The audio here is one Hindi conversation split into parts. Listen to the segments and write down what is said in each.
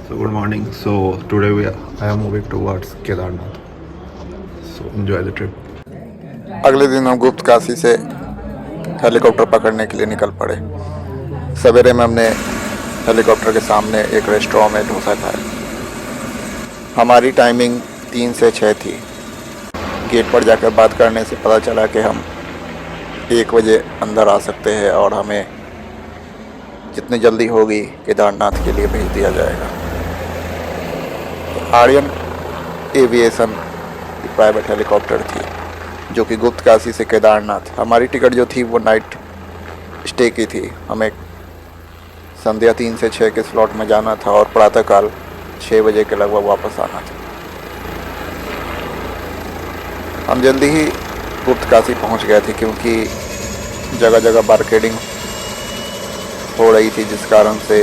So good morning. So today I am moving towards Kedarnath. So enjoy the trip. अगले दिन हम गुप्त काशी से हेलीकॉप्टर पकड़ने के लिए निकल पड़े। सवेरे में हमने हेलीकॉप्टर के सामने एक रेस्टोरेंट में डोसा खाया। हमारी टाइमिंग 3 से 6 थी। गेट पर जाकर बात करने से पता चला कि हम 1 बजे अंदर आ सकते हैं और हमें जितनी जल्दी होगी केदारनाथ के लिए भेज दिया जाएगा। आर्यन एविएशन की प्राइवेट हेलीकॉप्टर थी जो कि गुप्त काशी से केदारनाथ। हमारी टिकट जो थी वो नाइट स्टे की थी। हमें संध्या 3 से 6 के स्लॉट में जाना था और प्रातःकाल 6 बजे के लगभग वापस आना था। हम जल्दी ही गुप्त काशी पहुंच गए थे क्योंकि जगह जगह बारकेडिंग हो रही थी, जिस कारण से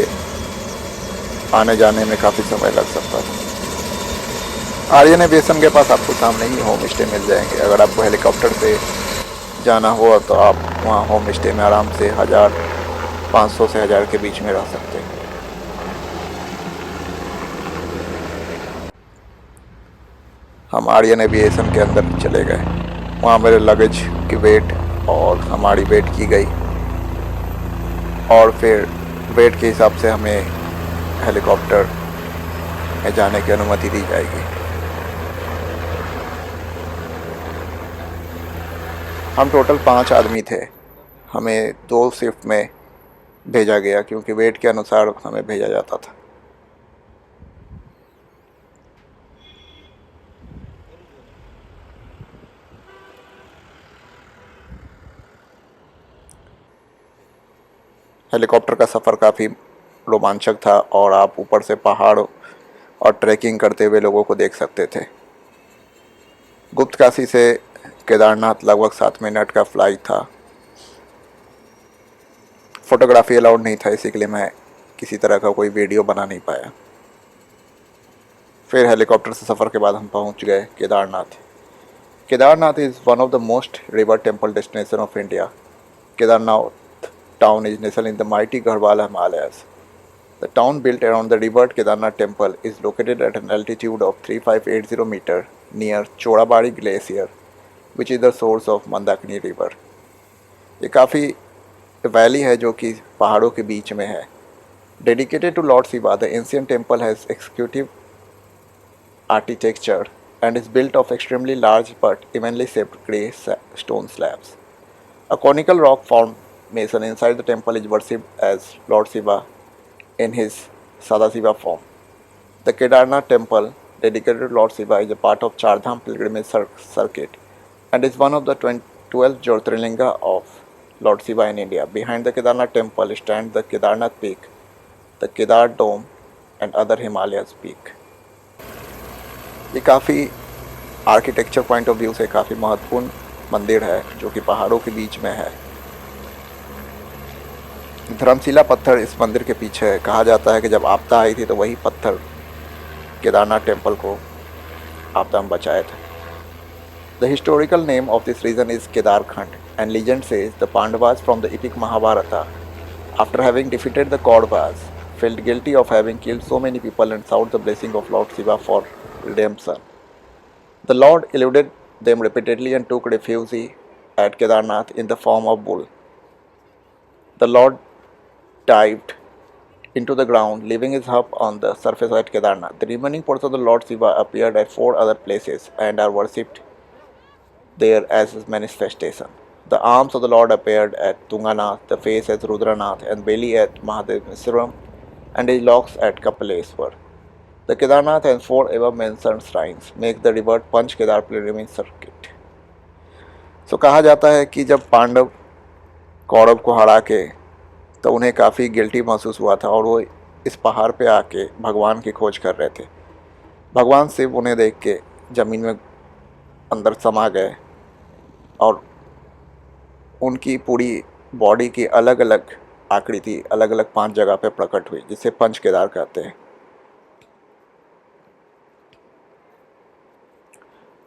आने जाने में काफ़ी समय लग सकता था। आर्यन एविएशन के पास आपको सामने ही होम स्टे मिल जाएंगे। अगर आपको हेलीकॉप्टर से जाना हो तो आप वहाँ होम स्टे में आराम से 1500 से 1000 के बीच में रह सकते हैं। हम आर्यन एविएशन के अंदर चले गए। वहाँ मेरे लगेज की वेट और हमारी वेट की गई और फिर वेट के हिसाब से हमें हेलीकॉप्टर में जाने की अनुमति दी जाएगी। हम टोटल 5 आदमी थे। हमें 2 शिफ्ट में भेजा गया क्योंकि वेट के अनुसार हमें भेजा जाता था। हेलीकॉप्टर का सफ़र काफ़ी रोमांचक था और आप ऊपर से पहाड़ और ट्रैकिंग करते हुए लोगों को देख सकते थे। गुप्त काशी से केदारनाथ लगभग 7 मिनट का फ्लाइट था। फोटोग्राफी अलाउड नहीं था, इसी के लिए मैं किसी तरह का कोई वीडियो बना नहीं पाया। फिर हेलीकॉप्टर से सफ़र के बाद हम पहुंच गए Kedarnath. Kedarnath is one of the most river temple destination of India. Kedarnath town is nestled in the mighty Garhwal Himalayas. The town, built around the revered Kedarnath temple, is located at an altitude of 3580 meter near Chorabari Glacier, which is the source of Mandakini River. ये काफ़ी वैली है जो कि पहाड़ों के बीच में है। Dedicated to Lord Shiva, the ancient temple has executive architecture and is built of extremely large but evenly shaped grey stone slabs. A conical rock formation inside the temple is worshipped as Lord Shiva in his Sadasiva form. The Kedarnath temple, dedicated to Lord Shiva, is a part of Chardham pilgrimage circuit and is one of the 12 Jyotirlinga of Lord Shiva in India. Behind the Kedarnath temple stand the Kedarnath peak, the Kedar dome and other Himalayas peak. ये काफ़ी आर्किटेक्चर पॉइंट ऑफ व्यू से काफ़ी महत्वपूर्ण मंदिर है जो कि पहाड़ों के बीच में है। धर्मशिला पत्थर इस मंदिर के पीछे है। कहा जाता है कि जब आपदा आई थी तो वही पत्थर केदारनाथ टेम्पल को आपदा में बचाए थे। The historical name of this region is Kedarkhand and legend says the Pandavas from the epic Mahabharata, after having defeated the Kauravas, felt guilty of having killed so many people and sought the blessing of Lord Shiva for redemption. The Lord eluded them repeatedly and took refuge at Kedarnath in the form of bull. The Lord dived into the ground, leaving his hub on the surface at Kedarnath. The remaining portions of the Lord Shiva appeared at 4 other places and are worshipped there as his manifestation. The arms of the Lord appeared at Tunganath, the face at Rudranath, and belly at Mahadeveswaram, and his locks at Kapaleswar. The Kedarnath and 4 above mentioned shrines make the revered Panch Kedar pilgrimage circuit. So कहा जाता है कि जब पांडव कौरव को हरा के तो उन्हें काफ़ी गिल्टी महसूस हुआ था और वो इस पहाड़ पे आके भगवान की खोज कर रहे थे। भगवान शिव उन्हें देख के ज़मीन में अंदर समा गए और उनकी पूरी बॉडी की अलग अलग आकृति अलग अलग 5 जगह पे प्रकट हुई, जिसे पंच केदार कहते हैं।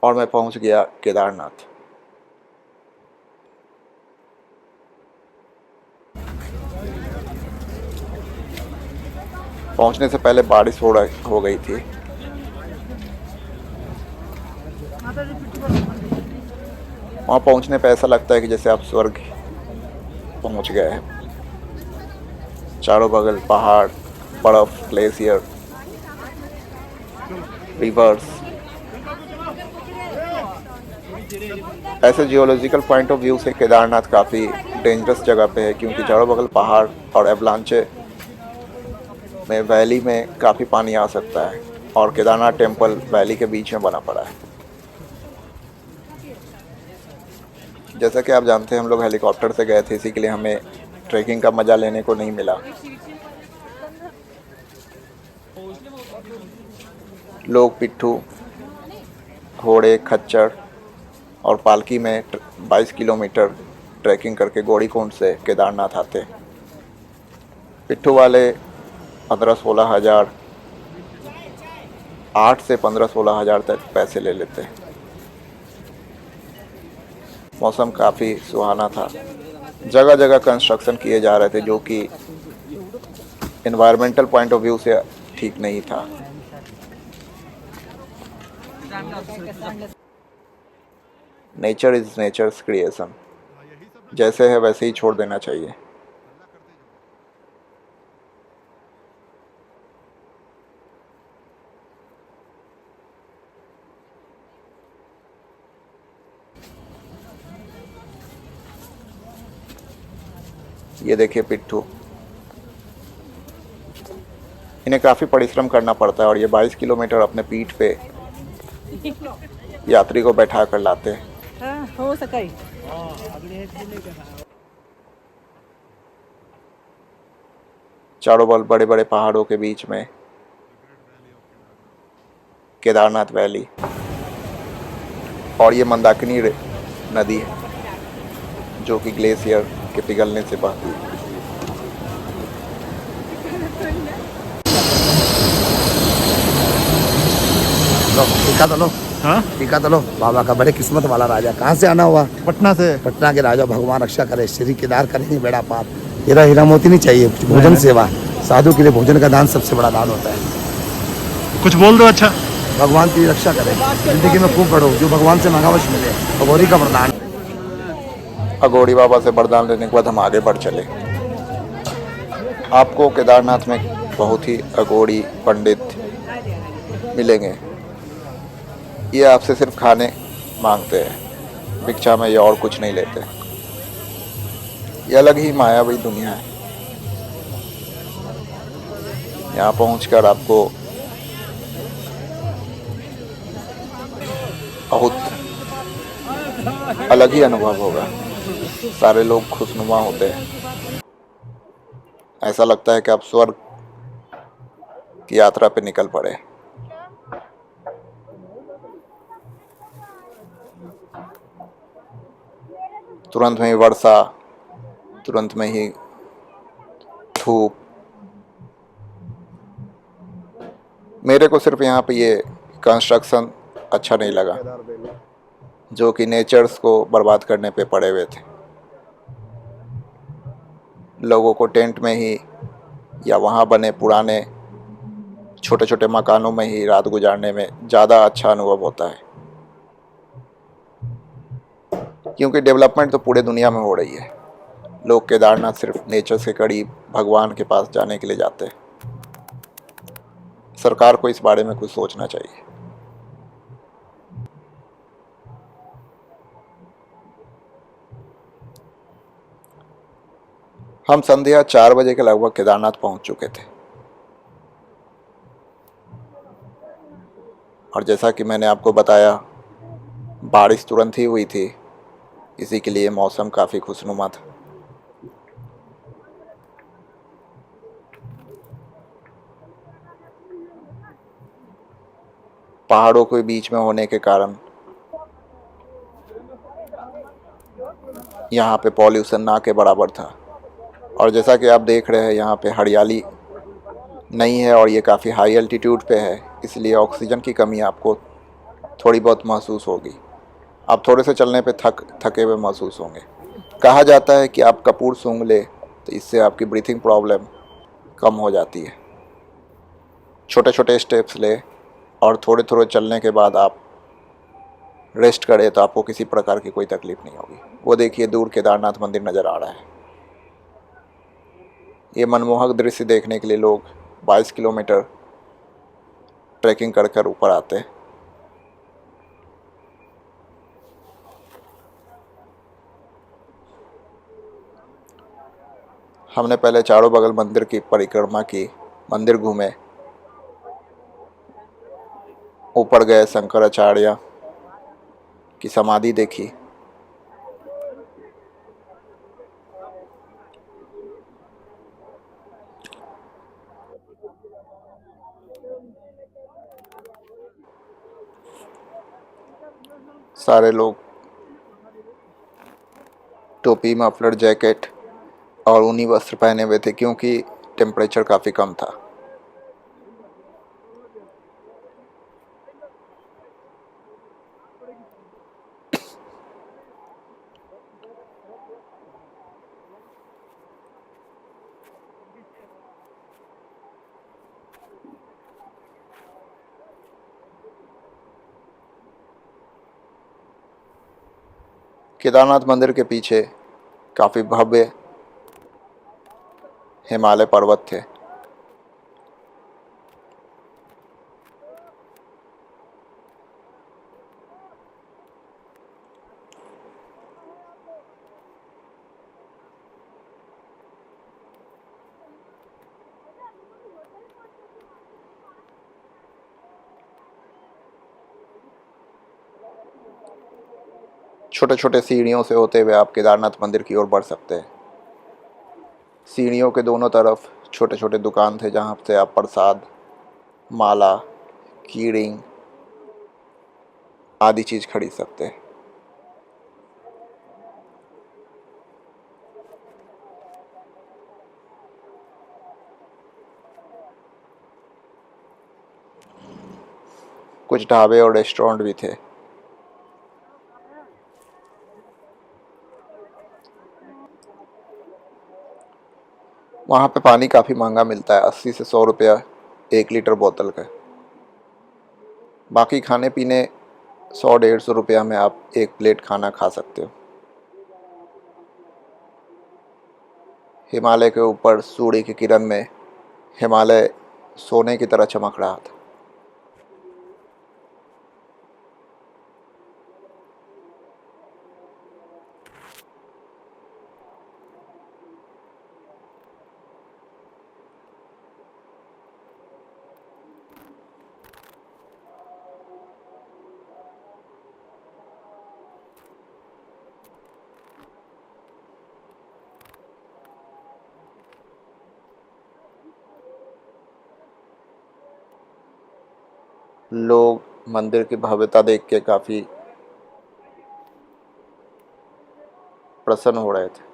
और मैं पहुंच गया केदारनाथ। पहुंचने से पहले बारिश हो गई थी। वहाँ पहुंचने पे ऐसा लगता है कि जैसे आप स्वर्ग पहुंच गए हैं। चारों बगल पहाड़, बर्फ, ग्लेशियर, रिवर्स। ऐसे जियोलॉजिकल पॉइंट ऑफ व्यू से केदारनाथ काफ़ी डेंजरस जगह पे है, क्योंकि चारों बगल पहाड़ और एवलांचे में वैली में काफ़ी पानी आ सकता है, और केदारनाथ टेम्पल वैली के बीच में बना पड़ा है। जैसा कि आप जानते हैं, हम लोग हेलीकॉप्टर से गए थे, इसी के लिए हमें ट्रैकिंग का मज़ा लेने को नहीं मिला। लोग पिट्ठू, घोड़े, खच्चर और पालकी में 22 किलोमीटर ट्रैकिंग करके गौरीकुंड से केदारनाथ आते। पिट्ठू वाले 15-16 हज़ार, 8 से 15-16 हज़ार तक पैसे ले लेते। मौसम काफ़ी सुहाना था। जगह जगह कंस्ट्रक्शन किए जा रहे थे, जो कि एनवायरमेंटल पॉइंट ऑफ व्यू से ठीक नहीं था। नेचर इज़ नेचर्स क्रिएशन, जैसे है वैसे ही छोड़ देना चाहिए। ये देखिए पिट्ठू, इन्हें काफ़ी परिश्रम करना पड़ता है, और ये 22 किलोमीटर अपने पीठ पे यात्री को बैठा कर लाते हैं। हो सके। चारों बल बड़े बड़े पहाड़ों के बीच में केदारनाथ वैली, और ये मंदाकिनी नदी है, जो कि ग्लेशियर के पिघलने से बहती है। टीका तो लो। हाँ? टीका तो लो। बाबा का बड़े किस्मत वाला राजा। कहाँ से आना हुआ? पटना से। पटना के राजा, भगवान रक्षा करे। श्री केदार करेंगे बेड़ा पार। हीरा हीरा मोती नहीं चाहिए, कुछ भोजन सेवा। साधु के लिए भोजन का दान सबसे बड़ा दान होता है। कुछ बोल दो। अच्छा, भगवान तेरी रक्षा करे, जिंदगी में खूब बढ़ो, जो भगवान से मांगा वश मिले। अघोरी का वरदान। अघोरी बाबा से वरदान लेने के बाद हम आगे बढ़ चले। आपको केदारनाथ में बहुत ही अघोरी पंडित मिलेंगे। ये आपसे सिर्फ खाने मांगते हैं, भिक्षा में ये और कुछ नहीं लेते। ये अलग ही मायावी दुनिया है। यहाँ पहुंचकर आपको बहुत अलग ही अनुभव होगा। सारे लोग खुशनुमा होते हैं। ऐसा लगता है कि आप स्वर्ग की यात्रा पे निकल पड़े। तुरंत में ही वर्षा, तुरंत में ही धूप। मेरे को सिर्फ यहाँ पे ये कंस्ट्रक्शन अच्छा नहीं लगा, जो कि नेचर्स को बर्बाद करने पे पड़े हुए थे। लोगों को टेंट में ही या वहाँ बने पुराने छोटे छोटे मकानों में ही रात गुजारने में ज़्यादा अच्छा अनुभव होता है, क्योंकि डेवलपमेंट तो पूरे दुनिया में हो रही है। लोग केदारनाथ सिर्फ नेचर के करीब भगवान के पास जाने के लिए जाते हैं। सरकार को इस बारे में कुछ सोचना चाहिए। हम संध्या 4 बजे के लगभग केदारनाथ पहुंच चुके थे, और जैसा कि मैंने आपको बताया, बारिश तुरंत ही हुई थी, इसी के लिए मौसम काफ़ी खुशनुमा था। पहाड़ों के बीच में होने के कारण यहाँ पे पॉल्यूशन ना के बराबर था, और जैसा कि आप देख रहे हैं यहाँ पे हरियाली नहीं है, और ये काफ़ी हाई एल्टीट्यूड पे है, इसलिए ऑक्सीजन की कमी आपको थोड़ी बहुत महसूस होगी। आप थोड़े से चलने पे थके हुए महसूस होंगे। कहा जाता है कि आप कपूर सूंघ ले तो इससे आपकी ब्रीथिंग प्रॉब्लम कम हो जाती है। छोटे छोटे स्टेप्स ले और थोड़े थोड़े चलने के बाद आप रेस्ट करें तो आपको किसी प्रकार की कोई तकलीफ नहीं होगी। वो देखिए दूर केदारनाथ मंदिर नज़र आ रहा है। ये मनमोहक दृश्य देखने के लिए लोग 22 किलोमीटर ट्रैकिंग कर कर ऊपर आते हैं। हमने पहले चारों बगल मंदिर की परिक्रमा की, मंदिर घूमे, ऊपर गए, शंकराचार्य की समाधि देखी। सारे लोग टोपी, मफलर, जैकेट और ऊनी वस्त्र पहने हुए थे क्योंकि टेम्परेचर काफ़ी कम था। केदारनाथ मंदिर के पीछे काफ़ी भव्य हिमालय पर्वत थे। छोटे छोटे सीढ़ियों से होते हुए आप केदारनाथ मंदिर की ओर बढ़ सकते हैं। सीढ़ियों के दोनों तरफ छोटे छोटे दुकान थे जहाँ से आप प्रसाद, माला, कीड़िंग आदि चीज़ खरीद सकते हैं। कुछ ढाबे और रेस्टोरेंट भी थे। वहाँ पे पानी काफ़ी महंगा मिलता है, 80 से 100 रुपया 1 लीटर बोतल का। बाकी खाने पीने 100-150 रुपया में आप एक प्लेट खाना खा सकते हो। हिमालय के ऊपर सूर्य की किरण में हिमालय सोने की तरह चमक रहा था। लोग मंदिर की भव्यता देख के काफ़ी प्रसन्न हो रहे थे।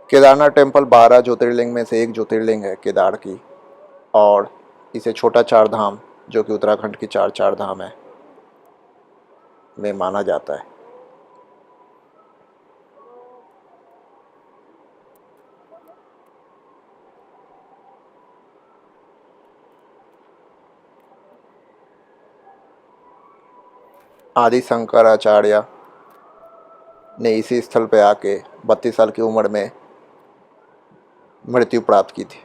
केदारनाथ टेम्पल 12 ज्योतिर्लिंग में से एक ज्योतिर्लिंग है केदार की, और इसे छोटा चार धाम, जो कि उत्तराखंड की चार धाम है, में माना जाता है। आदि शंकराचार्य ने इसी स्थल पे आके 32 साल की उम्र में मृत्यु प्राप्त की थी।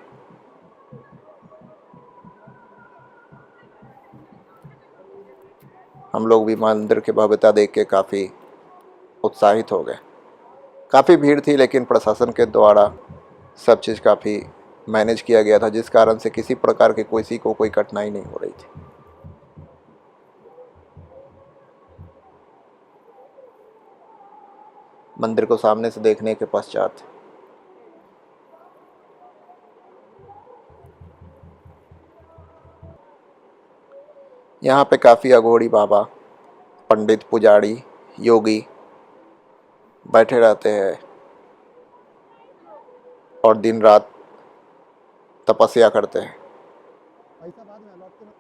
हम लोग भी मंदिर की भव्यता देख के काफ़ी उत्साहित हो गए। काफ़ी भीड़ थी, लेकिन प्रशासन के द्वारा सब चीज़ काफ़ी मैनेज किया गया था, जिस कारण से किसी प्रकार की किसी को कोई कठिनाई नहीं हो रही थी। मंदिर को सामने से देखने के पश्चात यहाँ पे काफ़ी अघोरी बाबा, पंडित, पुजारी, योगी बैठे रहते हैं और दिन रात तपस्या करते हैं। पैसा बाद में लौट के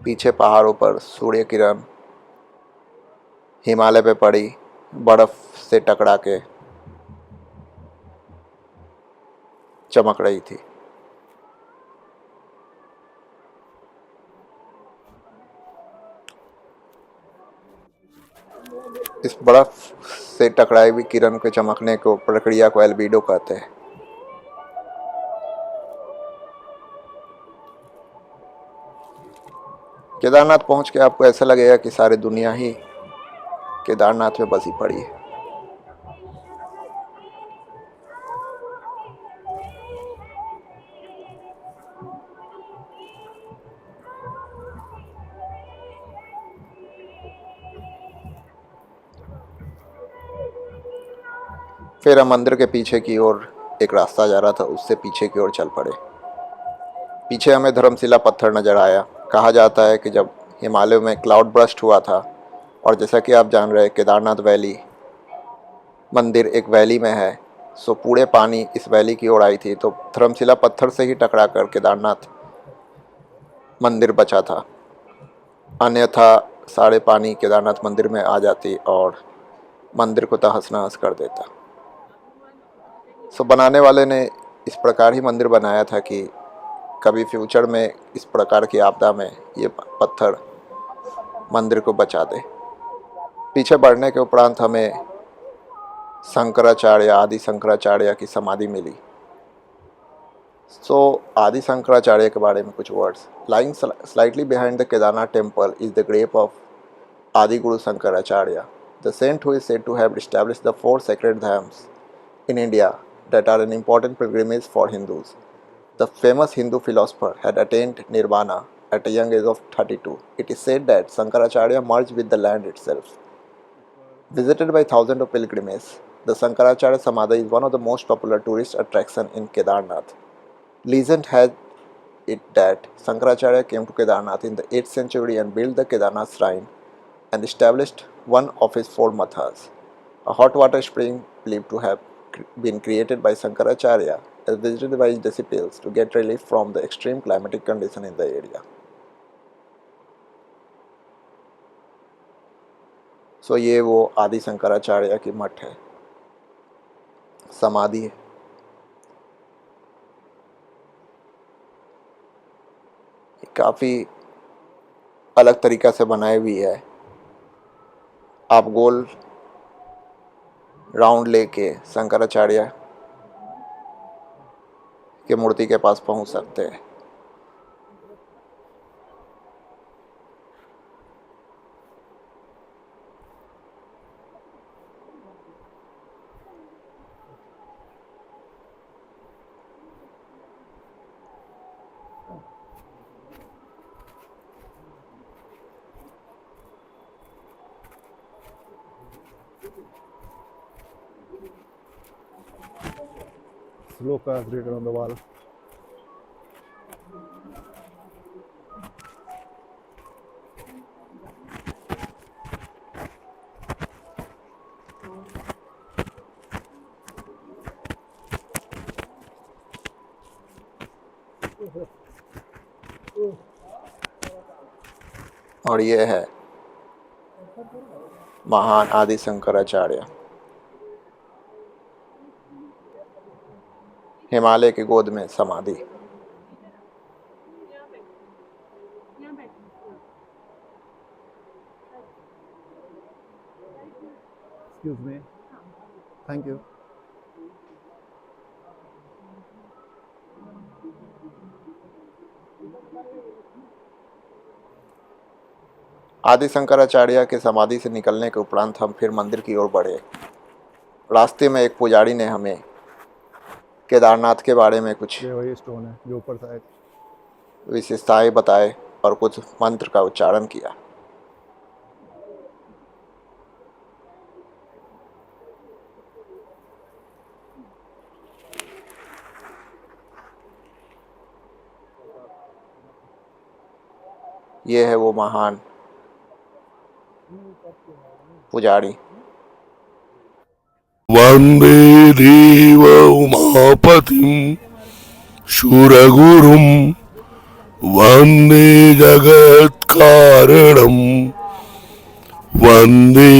पीछे पहाड़ों पर सूर्य किरण हिमालय पे पड़ी बर्फ से टकरा के चमक रही थी। इस बर्फ से टकराई हुई किरण के चमकने को प्रक्रिया को एल्बिडो कहते हैं। केदारनाथ पहुंच के आपको ऐसा लगेगा कि सारी दुनिया ही केदारनाथ में बसी पड़ी है। फिर हम मंदिर के पीछे की ओर एक रास्ता जा रहा था, उससे पीछे की ओर चल पड़े। पीछे हमें धर्मशिला पत्थर नजर आया। कहा जाता है कि जब हिमालय में क्लाउड बर्स्ट हुआ था, और जैसा कि आप जान रहे हैं केदारनाथ वैली मंदिर एक वैली में है, सो पूरे पानी इस वैली की ओर आई थी, तो धर्मशिला पत्थर से ही टकरा कर केदारनाथ मंदिर बचा था। अन्यथा सारे पानी केदारनाथ मंदिर में आ जाती और मंदिर को तहस नहस कर देता। सो बनाने वाले ने इस प्रकार ही मंदिर बनाया था कि कभी फ्यूचर में इस प्रकार की आपदा में ये पत्थर मंदिर को बचा दे। पीछे बढ़ने के उपरांत हमें शंकराचार्य आदि शंकराचार्य की समाधि मिली। सो आदि शंकराचार्य के बारे में कुछ words. Lying slightly behind the Kedarnath temple is the grave of Adi Guru Shankaracharya, the saint who is said to have established the 4 sacred dhams in India that are an important pilgrimage for Hindus. The famous Hindu philosopher had attained nirvana at a young age of 32. It is said that Shankaracharya merged with the land itself. Visited by thousands of pilgrims, the Shankaracharya Samadhi is one of the most popular tourist attractions in Kedarnath. Legend has it that Shankaracharya came to Kedarnath in the 8th century and built the Kedarnath shrine and established one of his 4 mathas. A hot water spring believed to have been created by Shankaracharya is visited by his disciples to get relief from the extreme climatic condition in the area. सो ये वो आदि शंकराचार्य की मठ है, समाधि है। काफ़ी अलग तरीक़ा से बनाई हुई है। आप गोल राउंड लेके शंकराचार्य के मूर्ति के पास पहुंच सकते हैं। Sloka is written on the wall. और ये है महान आदि शंकराचार्य, हिमालय की गोद में समाधि। Excuse me. Thank you. आदि शंकराचार्य के समाधि से निकलने के उपरांत हम फिर मंदिर की ओर बढ़े। रास्ते में एक पुजारी ने हमें केदारनाथ के बारे में कुछ ये वही स्टोन है जो ऊपर था। विशेषताएं बताए और कुछ मंत्र का उच्चारण किया। ये है वो महान पुजारी। वंदे देव उमापतिं शूरगुरुं वंदे जगत्कारणं वंदे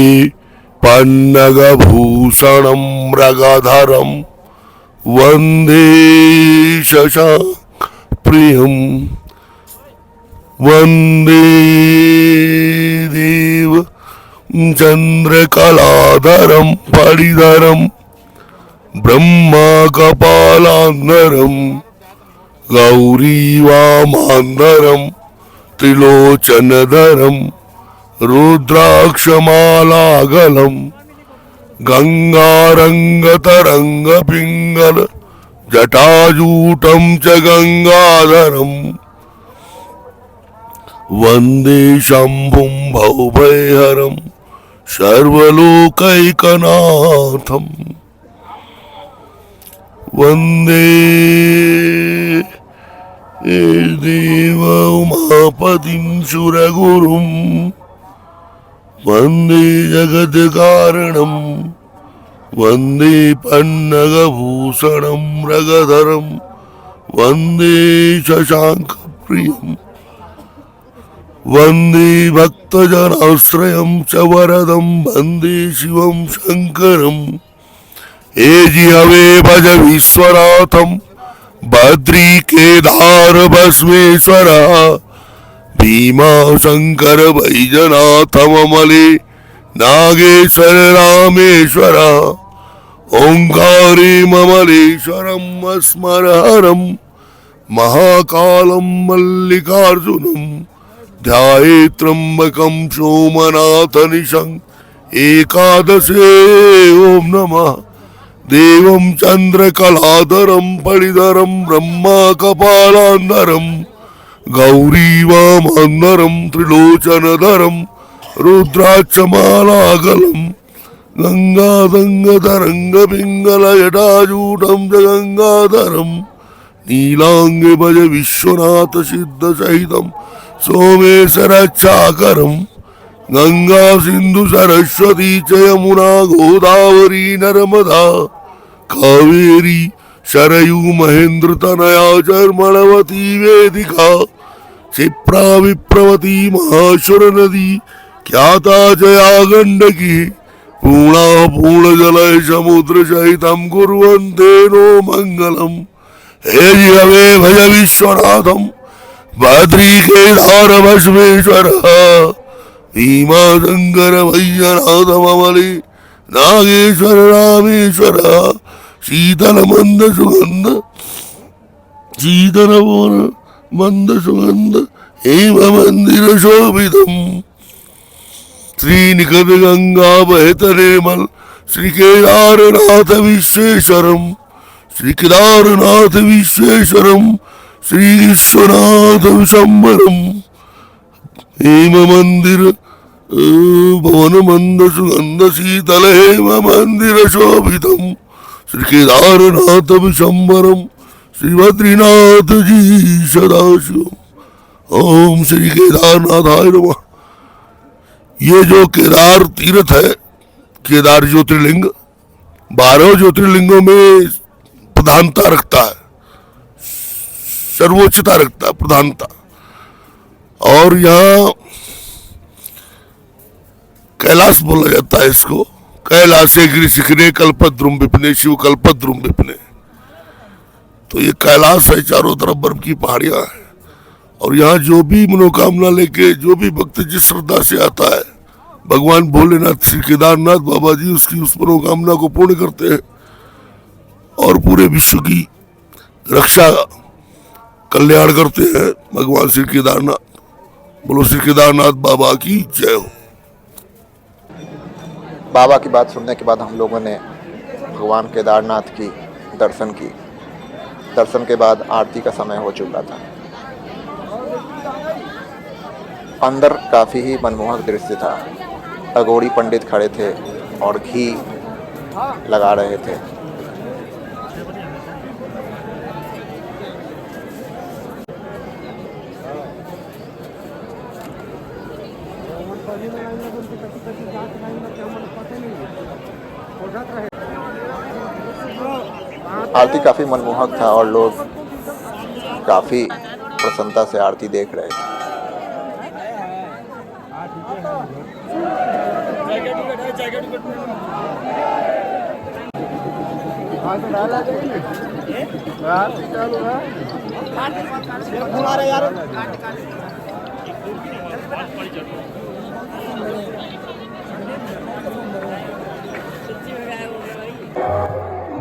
पन्नगभूषणं मृगधरं वंदे शशाङ्कप्रियं वंदे देव चंद्रकलाधरं परिधरं ब्रह्मकपालांधरं गौरीवामांधरं त्रिलोचनधरं रुद्राक्षमालागलं गंगारंगतरंगपिंगल जटाजूटं च गंगाधरं वंदे शंभुं भवभयहरं सर्वलोकैकनाथं वंदे देव उमापतिं सुरगुरुं वंदे जगत्कारणं वंदे पन्नगभूषणं मृगधरं वंदे शशाङ्कप्रियं वंदे भक्तजनाश्रयं च वरदं वंदे शिवं शंकरं हे जी हवे भज विश्वनाथं बद्री केदार भस्मेश्वर भीमा शंकर वैजनाथममले नागेश्वर रामेश्वर ओंकारे ममलेश्वरं स्मरहरं महाकालं मल्लिकार्जुनं ध्याये त्र्यंबकं सोमनाथनिशं एकादशे ओम नमः देवं चंद्रकलाधरं परिधरं ब्रह्मकपालांधरं गौरीवामांधरं त्रिलोचनधरं रुद्राक्षमालागलं गंगाधंगतरंगपिंगलजटाजूटं च गंगाधरं नीलांगे भज विश्वनाथ सिद्ध सहितं सोमेश्वरच्छाकरं गंगा सिंधु सरस्वती च यमुना गोदावरी नर्मदा कावेरी शरयू महेंद्र तनया चर्मणवती वेदिका क्षिप्रा विप्रवती महाश्वर नदी ख्याता जया गंडकी पूर्णा पूर्ण जलय समुद्र सहितं कुर्वन्ते नो मंगलम। हे जी हवे भज विश्वनाथं बद्री केदार भस्मेश्वर भीमा शंकर वैजनाथममले नागेश्वर रामेश्वर शीतल मंद सुगंध हेम मंदिर शोभितम श्रीनिखत गंगा बहत निर्मल श्री केदारनाथ विश्वेश्वरम श्री केदारनाथ विश्वेश्वरम श्री विश्वनाथ विशंबरम हेम मंदिर भवन मंद सुगंध शीतल हेम मंदिर शोभितम श्री केदारनाथ विशंबरम श्री बद्रीनाथ जी सदाशिवम। ओम श्री केदारनाथाय नमः। ये जो केदार तीर्थ है, केदार ज्योतिर्लिंग 12 ज्योतिर्लिंगों में प्रधानता रखता है, सर्वोच्चता रखता है, प्रधानता। और यहाँ कैलाश बोला जाता है इसको। कैलाशे गिरि शिखरे कल्पद्रुम विपिने शिव कल्पद्रुम विपिने। तो ये कैलाश है, चारों तरफ बर्फ की पहाड़ियां हैं। और यहाँ जो भी मनोकामना लेके जो भी भक्त जिस श्रद्धा से आता है, भगवान भोलेनाथ श्री केदारनाथ बाबा जी उसकी उस मनोकामना को पूर्ण करते हैं और पूरे विश्व की रक्षा कल्याण करते हैं भगवान श्री केदारनाथ। बोलो श्री केदारनाथ बाबा की जय हो। बाबा की बात सुनने के बाद हम लोगों ने भगवान केदारनाथ की दर्शन की। दर्शन के बाद आरती का समय हो चुका था। अंदर काफ़ी ही मनमोहक दृश्य था। अघोरी पंडित खड़े थे और घी लगा रहे थे। आरती काफ़ी मनमोहक था और लोग काफ़ी प्रसन्नता से आरती देख रहे थे।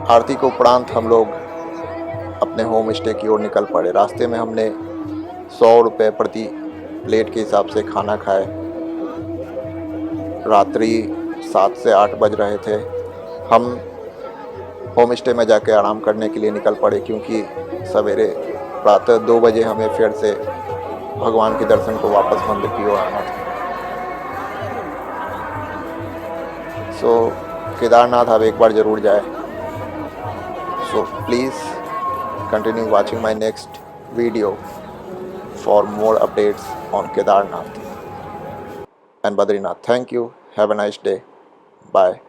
आरती के उपरांत हम लोग अपने होम स्टे की ओर निकल पड़े। रास्ते में हमने 100 रुपये प्रति प्लेट के हिसाब से खाना खाए। रात्रि 7 से 8 बज रहे थे। हम होम स्टे में जाके आराम करने के लिए निकल पड़े क्योंकि सवेरे प्रातः 2 बजे हमें फिर से भगवान के दर्शन को वापस मंदिर की ओर आना था। सो केदारनाथ आप एक बार ज़रूर जाए। So please continue watching my next video for more updates on Kedarnath and Badrinath. Thank you. Have a nice day. Bye.